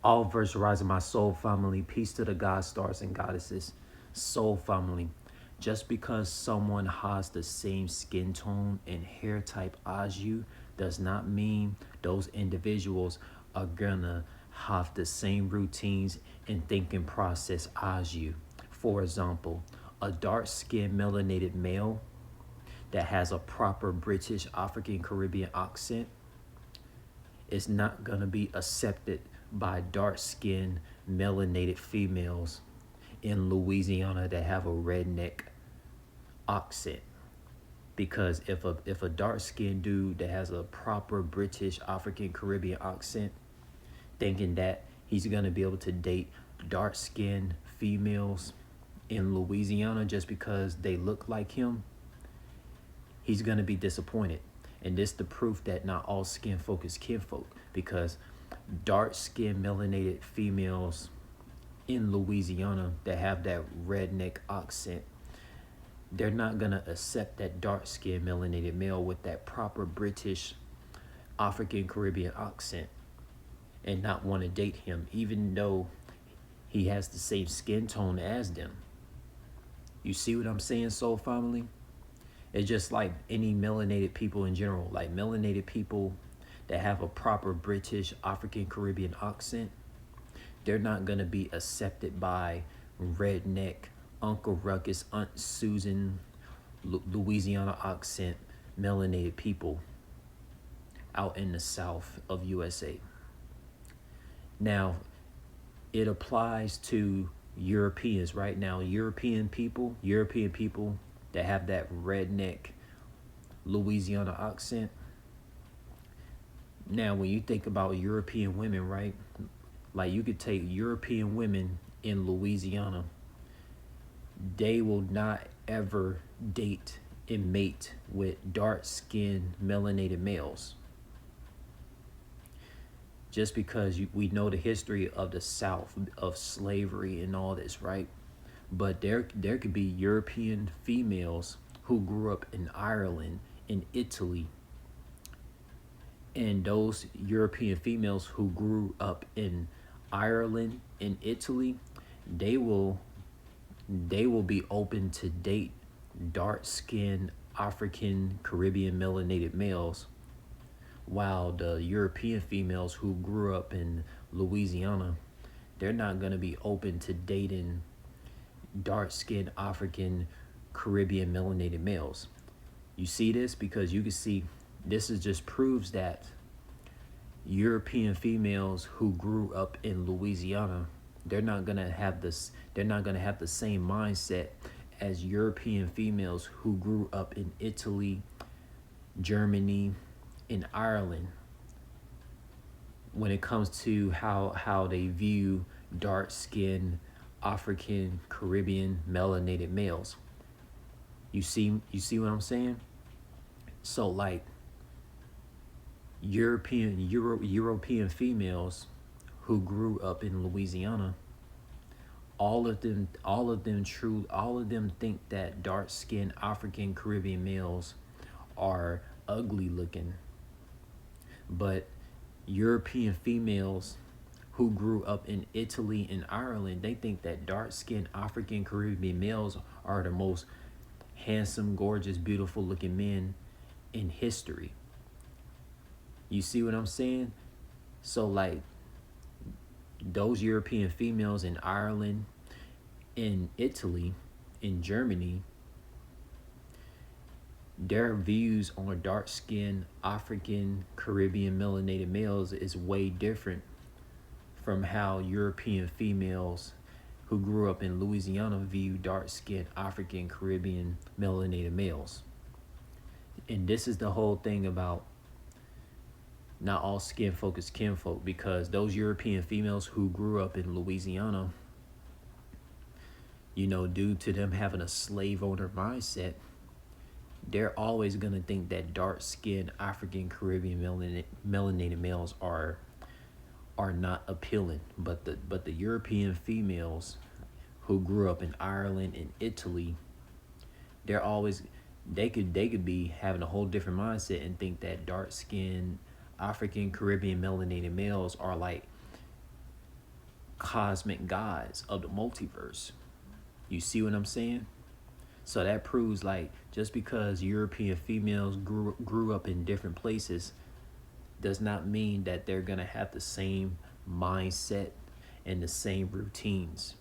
All verse rising, my soul family. Peace to the God stars and goddesses. Soul family. Just because someone has the same skin tone and hair type as you does not mean those individuals are gonna have the same routines and thinking process as you. For example, a dark-skinned melanated male that has a proper British African Caribbean accent is not going to be accepted by dark-skinned melanated females in Louisiana that have a redneck accent. Because if a dark-skinned dude that has a proper British African Caribbean accent thinking that he's going to be able to date dark-skinned females in Louisiana just because they look like him, he's going to be disappointed. And this the proof that not all skin folk is kinfolk, because dark-skinned melanated females in Louisiana that have that redneck accent, they're not going to accept that dark-skinned melanated male with that proper British African Caribbean accent and not want to date him, even though he has the same skin tone as them. You see what I'm saying, soul family? It's just like any melanated people in general, like melanated people that have a proper British African Caribbean accent, they're not going to be accepted by redneck, Uncle Ruckus, Aunt Susan, Louisiana accent melanated people out in the south of USA. Now, it applies to Europeans right now. European people that have that redneck Louisiana accent. Now, when you think about European women, right? Like you could take European women in Louisiana. They will not ever date and mate with dark-skinned melanated males. Just because we know the history of the South, of slavery and all this, right? But there could be European females who grew up in Ireland, in Italy. And those European females who grew up in Ireland and Italy, they will be open to date dark-skinned African Caribbean melanated males, while the European females who grew up in Louisiana, they're not going to be open to dating dark-skinned African Caribbean melanated males. You see this? Because you can see this is just proves that European females who grew up in Louisiana, they're not going to have the same mindset as European females who grew up in Italy, Germany, in Ireland, when it comes to how they view dark-skinned African Caribbean melanated males. You see what I'm saying? So like European females who grew up in Louisiana, all of them think that dark-skinned African Caribbean males are ugly looking. But European females who grew up in Italy and Ireland, they think that dark-skinned African Caribbean males are the most handsome, gorgeous, beautiful looking men in history. You see what I'm saying? So like those European females in Ireland, in Italy, in Germany, their views on dark-skinned African Caribbean melanated males is way different from how European females who grew up in Louisiana view dark-skinned African Caribbean melanated males. And this is the whole thing about not all skin folk is kinfolk, because those European females who grew up in Louisiana, due to them having a slave owner mindset, they're always going to think that dark-skinned African Caribbean melanated males are not appealing. But the European females who grew up in Ireland and Italy, they could be having a whole different mindset and think that dark-skinned African Caribbean melanated males are like cosmic gods of the multiverse. You see what I'm saying? So that proves, like, just because European females grew up in different places does not mean that they're gonna have the same mindset and the same routines.